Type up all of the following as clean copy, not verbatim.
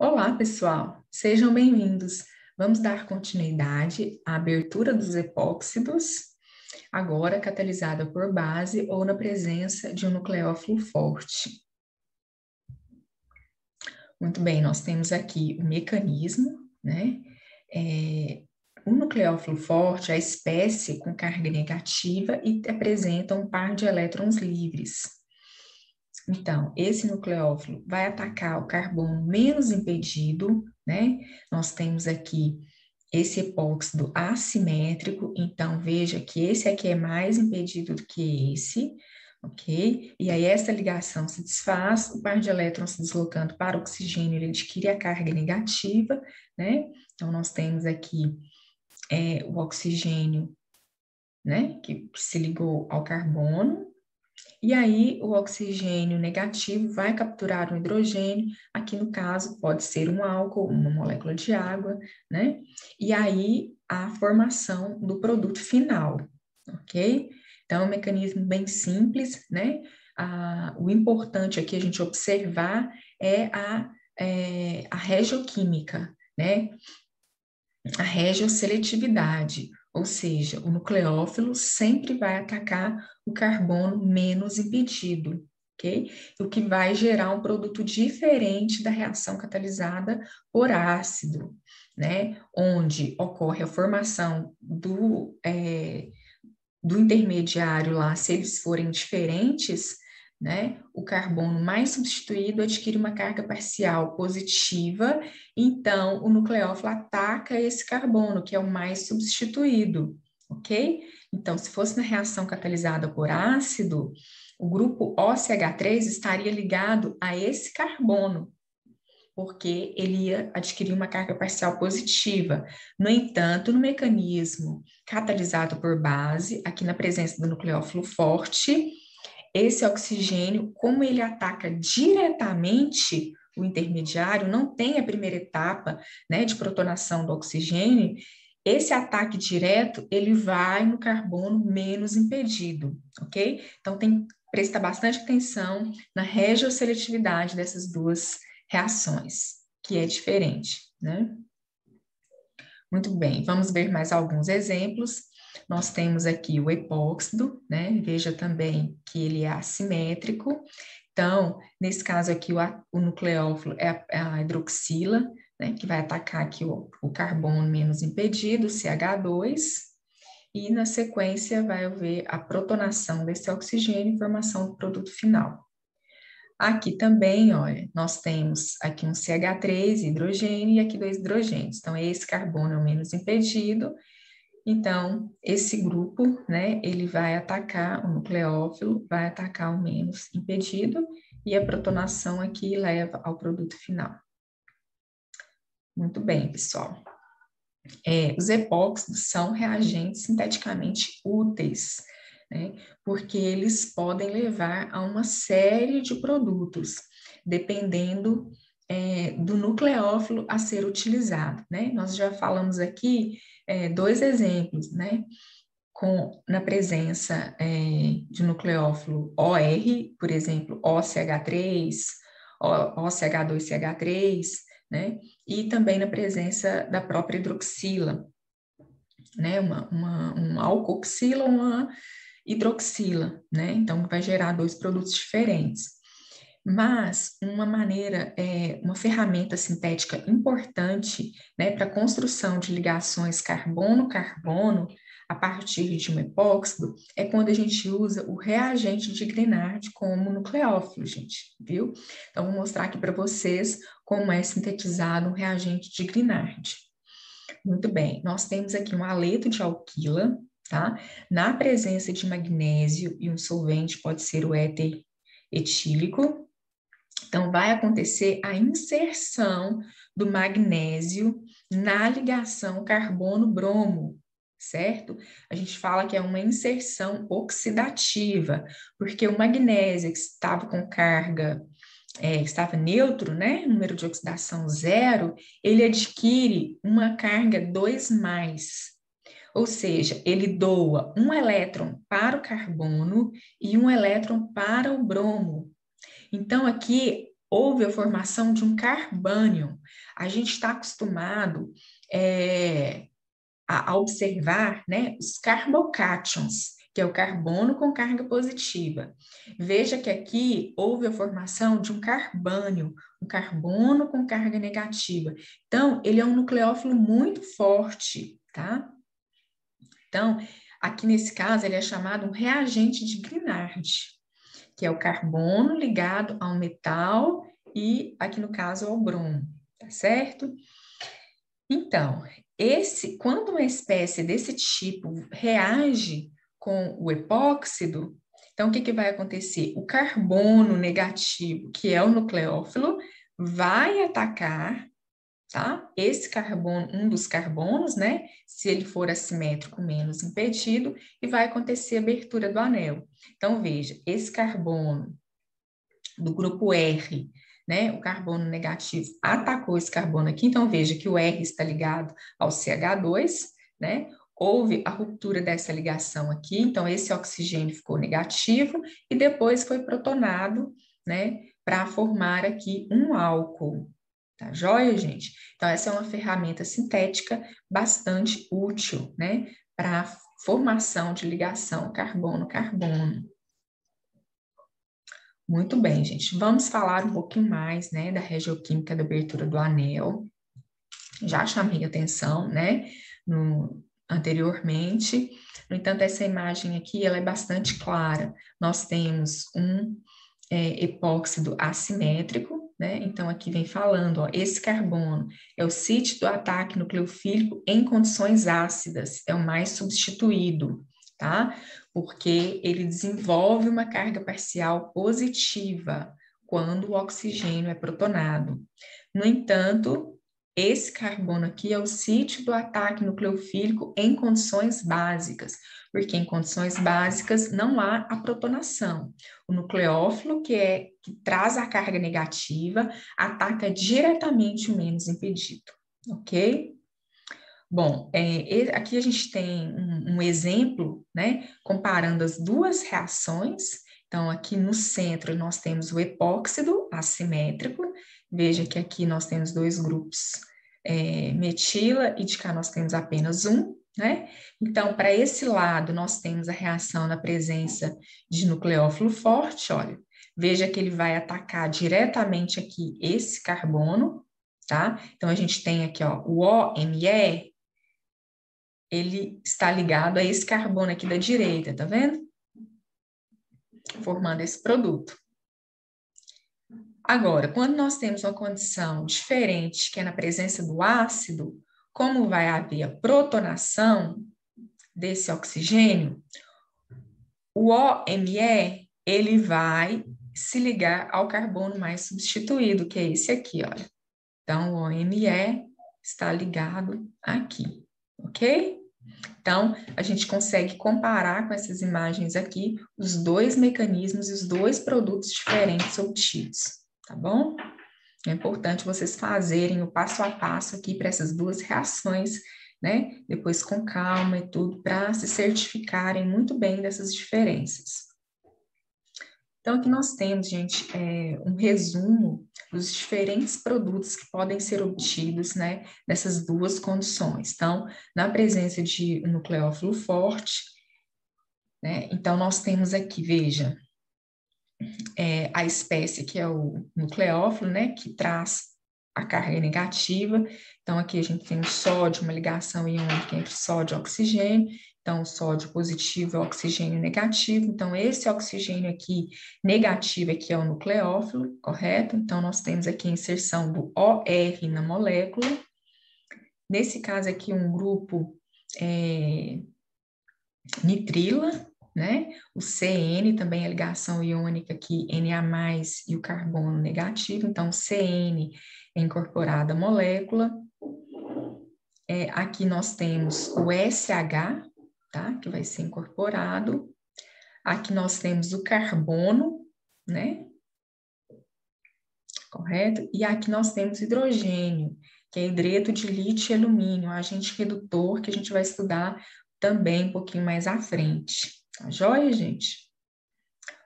Olá, pessoal, sejam bem-vindos. Vamos dar continuidade à abertura dos epóxidos, agora catalisada por base ou na presença de um nucleófilo forte. Muito bem, nós temos aqui o mecanismo, né? O nucleófilo forte, a espécie com carga negativa e apresenta um par de elétrons livres. Então, esse nucleófilo vai atacar o carbono menos impedido, né? Nós temos aqui esse epóxido assimétrico, então veja que esse aqui é mais impedido do que esse, ok? E aí essa ligação se desfaz, o par de elétrons se deslocando para o oxigênio, ele adquire a carga negativa, né? Então nós temos aqui o oxigênio, né? Que se ligou ao carbono. E aí, o oxigênio negativo vai capturar o hidrogênio, aqui no caso pode ser um álcool, uma molécula de água, né? E aí, a formação do produto final, ok? Então, é um mecanismo bem simples, né? O importante aqui a gente observar é a regioquímica, né? A regioseletividade, ou seja, o nucleófilo sempre vai atacar o carbono menos impedido, ok? O que vai gerar um produto diferente da reação catalisada por ácido, né? Onde ocorre a formação do intermediário lá, se eles forem diferentes, né, o carbono mais substituído adquire uma carga parcial positiva, então o nucleófilo ataca esse carbono, que é o mais substituído, ok? Então, se fosse na reação catalisada por ácido, o grupo OCH3 estaria ligado a esse carbono, porque ele ia adquirir uma carga parcial positiva. No entanto, no mecanismo catalisado por base, aqui na presença do nucleófilo forte, esse oxigênio, como ele ataca diretamente o intermediário, não tem a primeira etapa, né, de protonação do oxigênio, esse ataque direto, ele vai no carbono menos impedido, ok? Então, tem que prestar bastante atenção na regioseletividade dessas duas reações, que é diferente, né? Muito bem, vamos ver mais alguns exemplos. Nós temos aqui o epóxido, né? Veja também que ele é assimétrico. Então, nesse caso aqui, o nucleófilo é a hidroxila, né? Que vai atacar aqui o carbono menos impedido, CH2, e na sequência vai haver a protonação desse oxigênio e formação do produto final. Aqui também, olha, nós temos aqui um CH3, hidrogênio, e aqui dois hidrogênios. Então, esse carbono é o menos impedido. Então, esse grupo, né, ele vai atacar o nucleófilo, vai atacar o menos impedido, e a protonação aqui leva ao produto final. Muito bem, pessoal. Os epóxidos são reagentes sinteticamente úteis, né, porque eles podem levar a uma série de produtos, dependendo do nucleófilo a ser utilizado, né? Nós já falamos aqui dois exemplos, né? Na presença de nucleófilo OR, por exemplo, OCH3, OCH2CH3, né? E também na presença da própria hidroxila, né? Uma alcoxila ou uma hidroxila, né? Então, vai gerar dois produtos diferentes. Mas uma ferramenta sintética importante, né, para a construção de ligações carbono-carbono a partir de um epóxido é quando a gente usa o reagente de Grignard como nucleófilo, gente, viu? Então, vou mostrar aqui para vocês como é sintetizado um reagente de Grignard. Muito bem, nós temos aqui um haleto de alquila, tá? Na presença de magnésio e um solvente, pode ser o éter etílico. Então, vai acontecer a inserção do magnésio na ligação carbono-bromo, certo? A gente fala que é uma inserção oxidativa, porque o magnésio que estava com carga, estava neutro, né? Número de oxidação zero, ele adquire uma carga 2+. Ou seja, ele doa um elétron para o carbono e um elétron para o bromo. Então, aqui, houve a formação de um carbânion. A gente está acostumado a observar, né, os carbocátions, que é o carbono com carga positiva. Veja que aqui houve a formação de um carbânio, um carbono com carga negativa. Então, ele é um nucleófilo muito forte, tá? Então, aqui nesse caso, ele é chamado um reagente de Grignard, que é o carbono ligado ao metal e, aqui no caso, ao bromo, tá certo? Então, quando uma espécie desse tipo reage com o epóxido, então o que vai acontecer? O carbono negativo, que é o nucleófilo, vai atacar, tá? Esse carbono, um dos carbonos, né? Se ele for assimétrico, menos impedido, e vai acontecer a abertura do anel. Então, veja, esse carbono do grupo R, né? O carbono negativo atacou esse carbono aqui, então veja que o R está ligado ao CH2, né? Houve a ruptura dessa ligação aqui, então esse oxigênio ficou negativo e depois foi protonado, né? Para formar aqui um álcool. Tá joia, gente? Então, essa é uma ferramenta sintética bastante útil, né? Para a formação de ligação carbono-carbono. Muito bem, gente. Vamos falar um pouquinho mais, né, da regioquímica da abertura do anel. Já chamei atenção, né, anteriormente. No entanto, essa imagem aqui, ela é bastante clara. Nós temos um epóxido assimétrico, né? Então, aqui vem falando, ó, esse carbono é o sítio do ataque nucleofílico em condições ácidas, é o mais substituído, tá? Porque ele desenvolve uma carga parcial positiva quando o oxigênio é protonado. No entanto, esse carbono aqui é o sítio do ataque nucleofílico em condições básicas, porque em condições básicas não há a protonação. O nucleófilo, que traz a carga negativa, ataca diretamente o menos impedido, ok? Bom, aqui a gente tem um exemplo, né, comparando as duas reações. Então, aqui no centro nós temos o epóxido assimétrico. Veja que aqui nós temos dois grupos, metila, e de cá nós temos apenas um, né? Então, para esse lado, nós temos a reação na presença de nucleófilo forte, olha. Veja que ele vai atacar diretamente aqui esse carbono, tá? Então, a gente tem aqui, ó, o OMe, ele está ligado a esse carbono aqui da direita, tá vendo? Formando esse produto. Agora, quando nós temos uma condição diferente, que é na presença do ácido, como vai haver a protonação desse oxigênio, o OMe, ele vai se ligar ao carbono mais substituído, que é esse aqui, olha. Então, o OMe está ligado aqui, ok? Então, a gente consegue comparar com essas imagens aqui os dois mecanismos e os dois produtos diferentes obtidos, tá bom? É importante vocês fazerem o passo a passo aqui para essas duas reações, né? Depois com calma e tudo, para se certificarem muito bem dessas diferenças. Então, aqui nós temos, gente, um resumo dos diferentes produtos que podem ser obtidos, né, nessas duas condições. Então, na presença de um nucleófilo forte, né, então nós temos aqui, veja, a espécie que é o nucleófilo, né, que traz a carga negativa. Então, aqui a gente tem o sódio, uma ligação iônica entre sódio e oxigênio. Então, o sódio positivo é o oxigênio negativo. Então, esse oxigênio aqui negativo aqui é o nucleófilo, correto? Então, nós temos aqui a inserção do OR na molécula. Nesse caso aqui, um grupo nitrila, né? O CN também é ligação iônica aqui, Na+, e o carbono negativo. Então, o CN é incorporado à molécula. Aqui nós temos o SH, tá? Que vai ser incorporado. Aqui nós temos o carbono, né? Correto? E aqui nós temos hidrogênio, que é hidreto de lítio e alumínio, um agente redutor que a gente vai estudar também um pouquinho mais à frente. Tá joia, gente?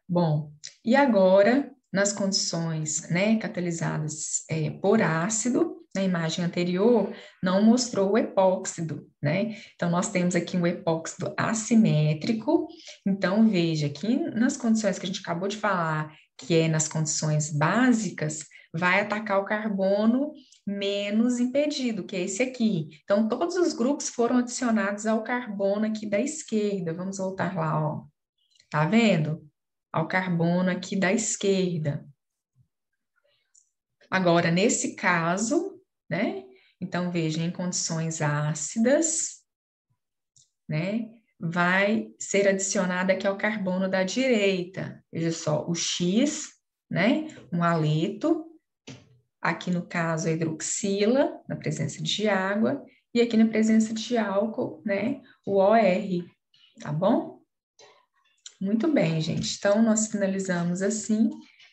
Bom, e agora nas condições, né, catalisadas por ácido, na imagem anterior, não mostrou o epóxido, né? Então, nós temos aqui um epóxido assimétrico. Então, veja que nas condições que a gente acabou de falar, que é nas condições básicas, vai atacar o carbono menos impedido, que é esse aqui. Então, todos os grupos foram adicionados ao carbono aqui da esquerda. Vamos voltar lá, ó. Tá vendo? Ao carbono aqui da esquerda. Agora, nesse caso, né? Então, veja, em condições ácidas, né? Vai ser adicionado aqui ao carbono da direita. Veja só, o X, né? Um haleto. Aqui, no caso, a hidroxila, na presença de água. E aqui na presença de álcool, né? O OR, tá bom? Muito bem, gente. Então, nós finalizamos assim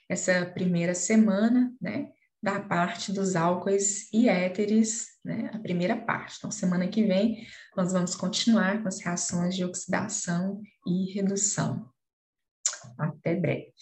essa primeira semana, né, da parte dos álcoois e éteres, né, a primeira parte. Então, semana que vem, nós vamos continuar com as reações de oxidação e redução. Até breve.